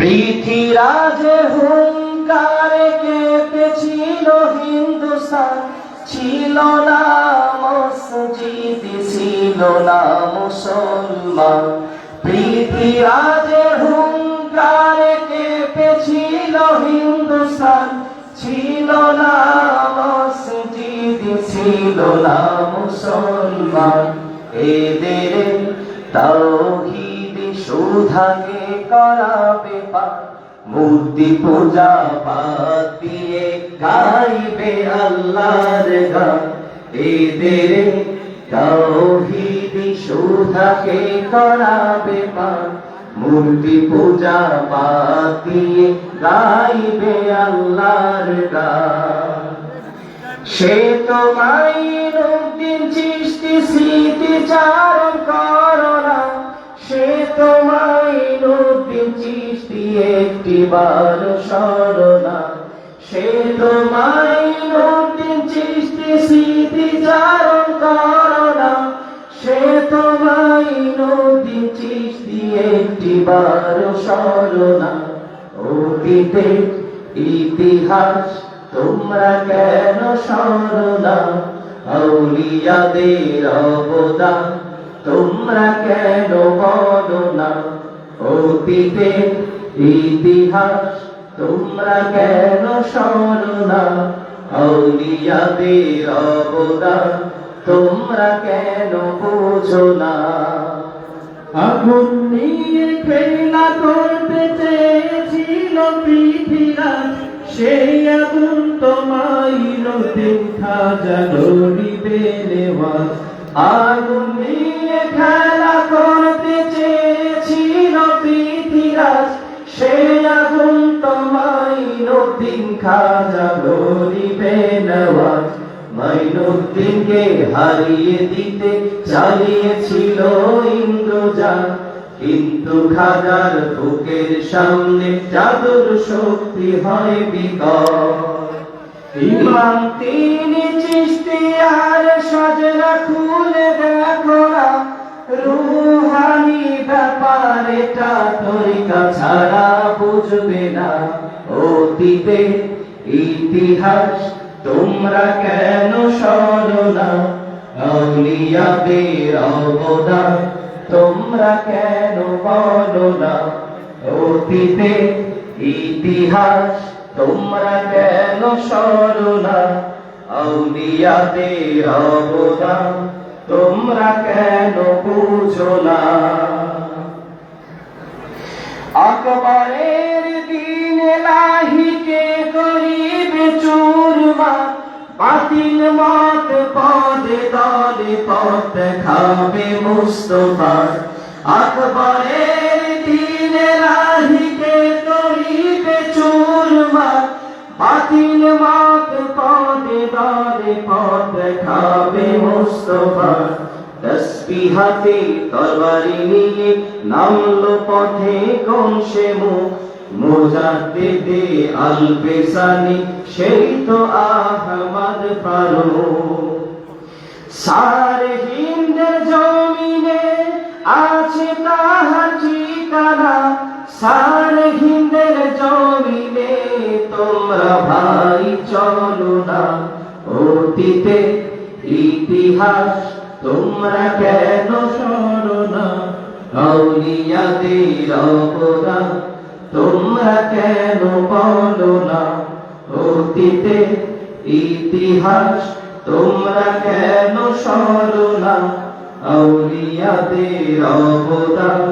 পৃথিরাজের হুঙ্কারে কেঁপেছিল হিন্দুস্তান, ছিল না মসজিদ, ছিল না মুসলমান। পৃথিরাজের হুঙ্কারে কেঁপেছিল হিন্দুস্তান, ছিল না মসজিদ, ছিল না মুসলমান। এদের তাওহীদ সুধাকে করাবে পার, মূর্তি পূজা বাদ দিয়ে গাইবে আল্লাহর গান। এদের তাওহীদ সুধাকে করাবে পার, মূর্তি পূজা বাদ দিয়ে গাইবে আল্লাহর গান। সে তো মাইনুদ্দিন চিশতি স্মৃতিচারণ করোনা, সে তো মাইনুদ্দিন চিশতি একটিবার স্মরণা। সে তো মাইনুদ্দিন চিশতি স্মৃতিচারণ করোনা, সে তো মাইনুদ্দিন চিশতি একটিবার স্মরণা। অতীতের ইতিহাস তোমরা কেন স্মরণা, আউলিয়াদের অবদান তোমরা কেন বলো না। অতীতের ইতিহাস তোমরা কেন স্মরণা, আউলিয়াদের অবদান তোমরা কেন বোঝো না। আগুন নিয়ে খেলা করতে চেয়েছিল পৃথিরাজ, সেই আগুন তো মাইনুদ্দিন খাজা গরিবে নেওয়াজ। আগুন নিয়ে খেলা করতে চেয়েছিল পৃথিরাজ, সেই আগুন তো মাইনুদ্দিন খাজা গরিবে নেওয়াজ। মাইনুদ্দিনকে হারিয়ে দিতে চালিয়েছিল ইন্দ্রজান, কিন্তু খাজার বুকের সামনে জাদুর শক্তি হয় বিকল। ইমাম তিনি চিশতি আর সাজনা খুলে দেখো না, রুহানি ব্যাপার এটা তরিকা ছাড়া বুঝবে না। অতীতে ইতিহাস তোমরা কেন স্মরণা, আউলিয়াদের অবদান তোমরা কেন বলো না। অতীতে ইতিহাস তোমরা কেন স্মরণা, আউলিয়াদের অবদান তোমরা কেন বুঝো না। আকবরের দিন লাহিকে করিবে চুরমা, বাতিল মত পদে দলে পথ দেখাবে মুস্তফা। আকবরের দিন লাহিকে করিবে চুরমা, বাতিল মত পদে দলে পথ দেখাবে মুস্তফা। তসবিহ হাতে তরবারি নিয়ে নামলো পথে কোন সে মুখ, মুজাদ্দিদে আল-বেসানি সেই তো আহমদ ফারুক। সারে হিন্দের জমিনে আছে তাহার ঠিকানা, সারে হিন্দের জমিনে তোমরা ভাই চলো না। অতীতে ইতিহাস তোমরা কেন স্মরণা, আউলিয়াদের অবদান তোমরা কেন বলো না। অতীতে ইতিহাস তোমরা কেন স্মরণা, আউলিয়াদের অবদান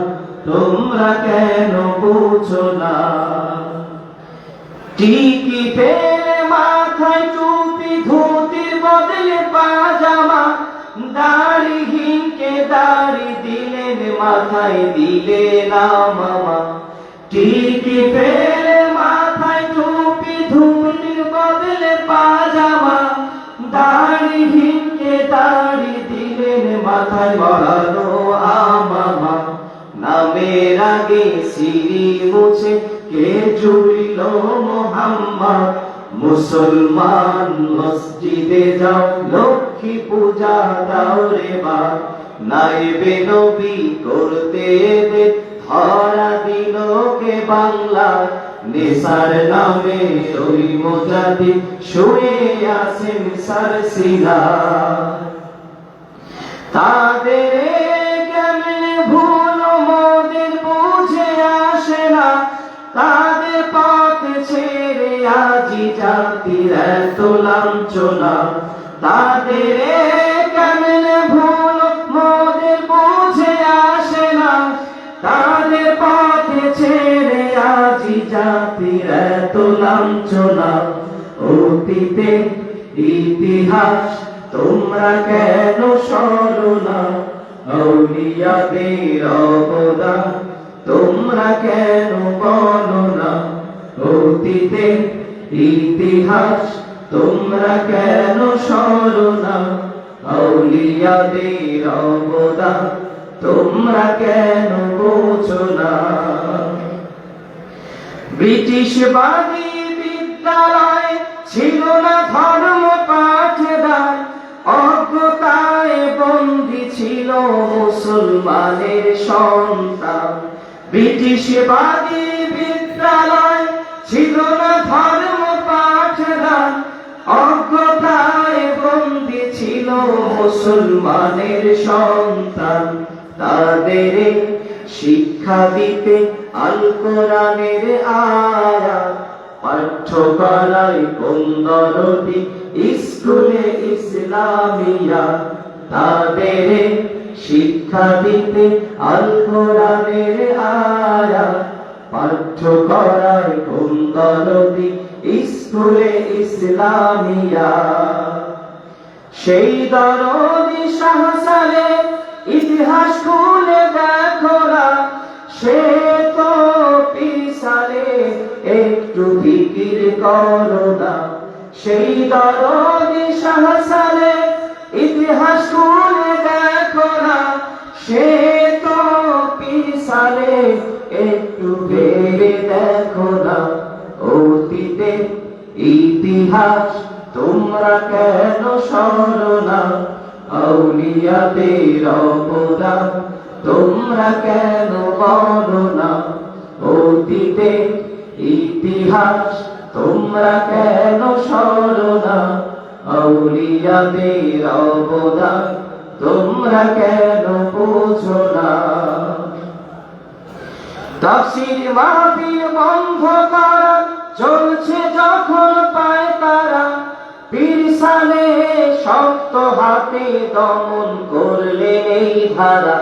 তোমরা কেন বুঝো না। টিকি ফেলে মাথায় টুপি, ধুতির বদলে পাজামা, দাড়িহীনকে দাড়ি দিলেন মাথায় দিলে না মামা। টিকি ফেলে মাথায় টুপি, ধুতির বদলে পাজামা, দাড়িহীনকে দাড়ি দিলেন মাথায় বড়ানো আমামা। নামের আগে সিঁড়ি মুছে কে জুড়িল মোহাম্মদ, মুসলমান মসজিদে যাও লক্ষ্মী পূজা দাও রে বা। নাইবে নবী করতে দে ধরা দিল কে বাংলা নেসার নামে ওই মুজাহিদ শুয়ে আছেন সারসিলা তাদের কেমনে ভুল মোদের বুঝে আসে না তাদের পথ ছেড়ে আজি জাতির এত লাঞ্ছনা তাদের কেমনে ভুল মোদের বুঝে আসে না তাদের পথ ছেড়ে আজি জাতির এত লাঞ্ছনা অতীতে ইতিহাস তোমরা কেন সরো না আউলিয়াদের অবদান তোমরা কেন বলো না অতীতে ইতিহাস তোমরা কেন সরো না আউলিয়াদের অবদান তোমরা কেন বোঝো না ব্রিটিশবাদী বিদ্যালয় ছিল না ধর্ম পাঠদান অজ্ঞতায় বন্দী ছিল মুসলমানের সন্তান ব্রিটিশবাদী বিদ্যালয় ছিল না ধর্ম পাঠদান অজ্ঞতায় বন্দী ছিল মুসলমানের সন্তান তাদের শিক্ষা দিতে আল কোরআনের আয়াত পাঠ্য করায় কোন্দরটি স্কুলে ইসলামিয়া তাদের শিক্ষা দিতে আল কোরআনের আয়াত পাঠ্য করায় কোন্দরটি স্কুলে ইসলামিয়া সেই দরদি শাহসালে ইতিহাস খুলে দেখো না সে তো পিছালে একটু ফিকির করো না সেই দরদি শাহসালে ইতিহাস খুলে দেখো না সে তো পিছালে একটু ভেবে দেখো না অতীতে ইতিহাস তোমরা কেন সরো না আউলিয়াদের অবদান তোমরা কেন বলো না অতীতে ইতিহাস তোমরা কেন সরো না আউলিয়াদের অবদান তোমরা কেন বোঝো না তাফসীর মাহফিল বন্ধ করা চলছে যখন পায় তারা পীর সালে শক্ত হাতে দমন করলে এই ধারা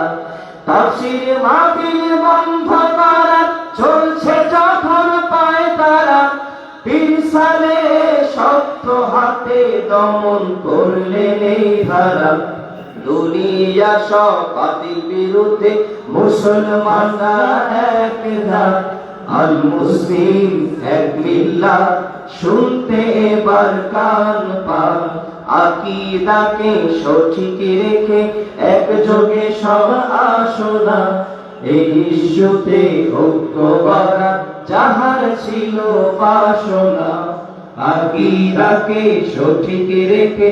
তাফসীর মাহফিল বন্ধ করা চলছে যখন পায় তারা পীর সালে শক্ত হাতে দমন করলে এই ধারা দুনিয়া সবাতির বিরুদ্ধে মুসলমানরা এক ধার আল মুসলিম এক মিল্লাত শুনতে এবার কান পান আকীদাকে সঠিক রেখে একযোগে সব আসনা এই ইস্যুতে ঐক্য করা যাহার ছিল বাসনা আকীদাকে সঠিক রেখে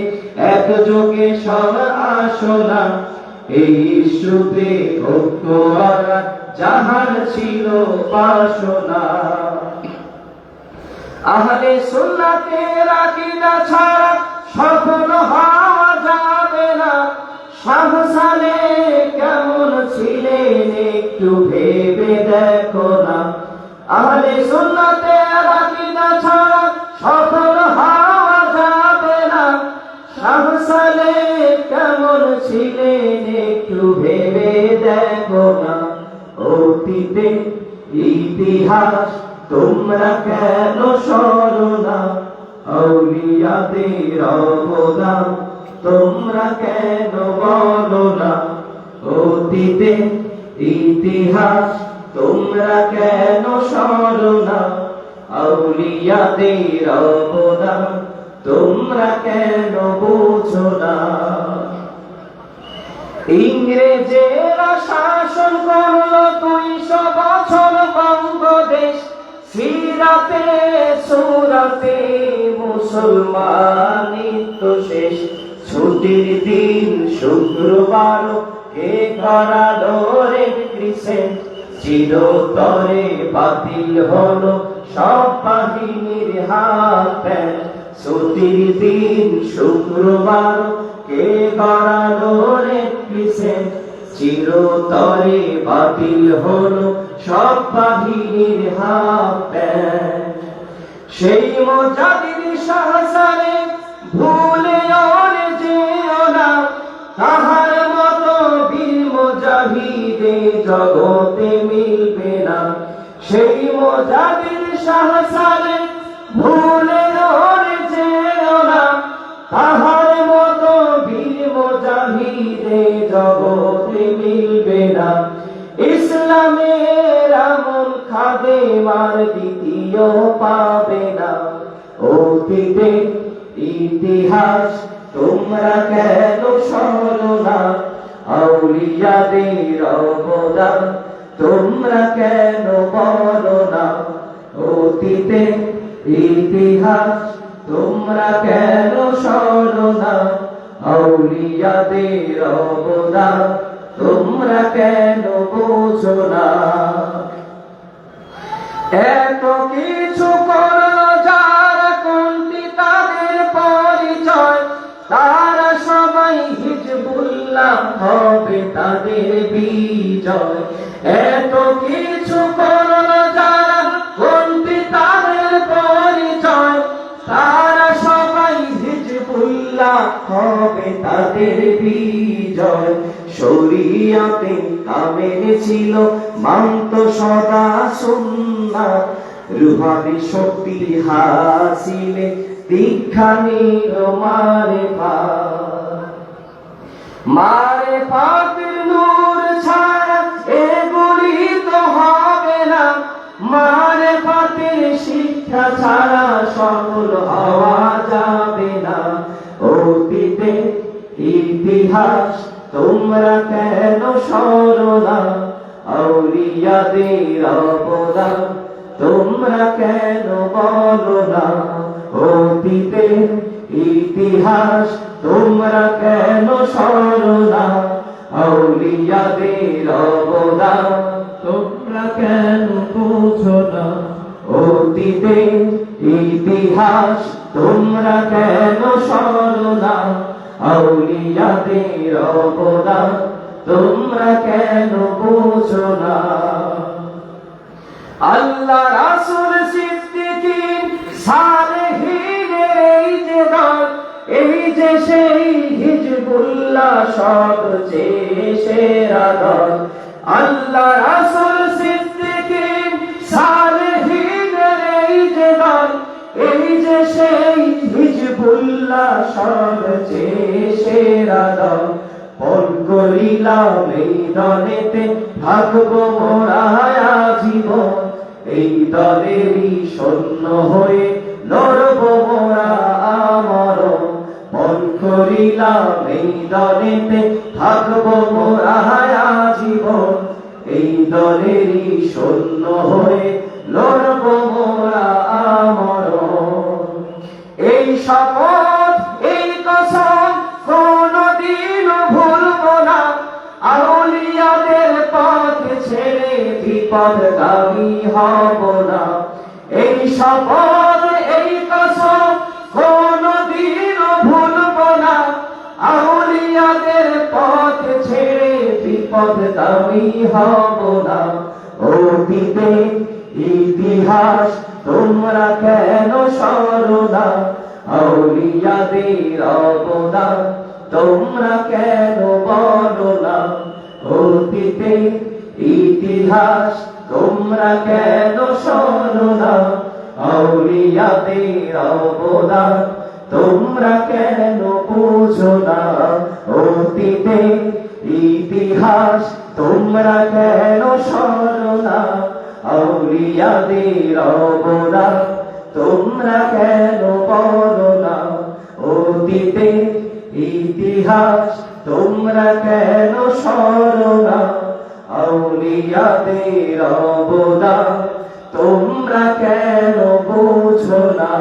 একযোগে সব আসনা এই ইস্যুতে ঐক্য করা যাহার ছিল বাসনা আহলে সুন্নাতের আকীদা ছাড়া সফল হওয়া যাবে না শাহসালে কেমন ছিলেন একটু ভেবে দেখো না আহলে সুন্নাতের আকীদা ছাড়া সফল হওয়া যাবে না শাহসালে কেমন ছিলেন একটু ভেবে দেখো না অতীতে ইতিহাস তোমরা কেন সরো না আউলিয়াদের অবদান তোমরা কেন বলো না অতীতে ইতিহাস তোমরা কেন সরো না আউলিয়াদের অবদান তোমরা কেন বোঝো না ইংরেজেরা শাসন করলো 200 বছর বাংলাদেশ সিরাতে সুরাতে মুসলমানিত্ব শেষ ছুটির দিন শুক্রবার কে করালো রে ক্রিসেন্ট চিরতরে বাতিল হলো সব বাহিনীর হাত। ছুটির দিন শুক্রবার কে গড়ালো রে পিছে, চিরতরে বাতিল হলো সব বাহিনীর হাত। সেই মুজাহিদ শাহজানে ভুলে ওরে যেও না, তাহার মতো বীর মুজাহিদে জগতে মিলবে না। সেই মুজাহিদ শাহজানে ভুলে ওরে যেও না, তাহার মতো বীর মুজাহিদে জগতে মিলবে না। ইসলামের আমল খাদেম আর দ্বিতীয় পাবে না। অতীতের ইতিহাস তোমরা কেন শোনো না, আউলিয়াদের অবদান তোমরা কেন বলো না। অতীতের ইতিহাস তোমরা কেন শোনো না, আউলিয়াদের অবদান তোমরা কেন বোঝো না। এত কিছু করলো যারা, কোনটি তাদের পরিচয়, তারা সবাই হিজবুল্লাহ হবে তাদের বিজয়। এত কিছু করলো যারা, কোনটি তাদের পরিচয়, তারা সবাই হিজবুল্লাহ হবে তাদের বিজয়। শরীয়তে কামেল ছিল, মানত সদা সুন্নাত, রুহানি শক্তি হাসিলে দীক্ষা নিল মারেফাত। মারেফাতের নূর ছাড়া এগুলি তো হবে না, মারেফাতের শিক্ষা ছাড়া সফল হওয়া যাবে না। অতীতে ইতিহাস তোমরা কেন শোনো না, আউলিয়াদের অবদান তোমরা কেন বলো না। অতীতের ইতিহাস তোমরা কেন শোনো না, আউলিয়াদের অবদান তোমরা কেন বুঝো না। অতীতের ইতিহাস তোমরা কেন শোনো না, আউলিয়াদের অবদান তোমরা কেন বুঝো না। আল্লাহ রাসূল সিদ্দিকীন সালেহীনের এই যে দল, এই যে সেই হিজবুল্লাহ সবচেয়ে সেরা দল। আল্লাহ রাসূল সিদ্দিকীন সালেহীনের এই যে দল, এই যে সেই হিজবুল্লাহ সবচেয়ে সেরা দল। পণ করিলাম এই দলেতে থাকবো মোরা জীবন, এই দলেরই সৈন্য হয়ে লড়ব মোরা আমরণ। পণ করিলাম এই দলেতে থাকবো মোরা জীবন, এই দলেরই সৈন্য হয়ে লড়ব মোরা আমরণ। এই শপথ এই কসম কোনদিনও ভুলবো না, আউলিয়াদের পথ ছেড়ে বিপদগামী হব না। এই শপথ এই কসম কোনদিনও ভুলবো না, আউলিয়াদের পথ ছেড়ে বিপদগামী হব না। অতীতে ইতিহাস তোমরা কেন শোনো না, আউলিয়াদের অবদান তোমরা কেন বলো না। অতীতে ইতিহাস তোমরা কেন শোনো না, আউলিয়াদের অবদান তোমরা কেন বুঝো না। অতীতে ইতিহাস তোমরা কেন শোনো না, আউলিয়াদের অবদান তোমরা কেন বলো না। অতীতে ইতিহাস তোমরা কেন শোনো না, আউলিয়াদের অবদান তোমরা কেন বুঝো না।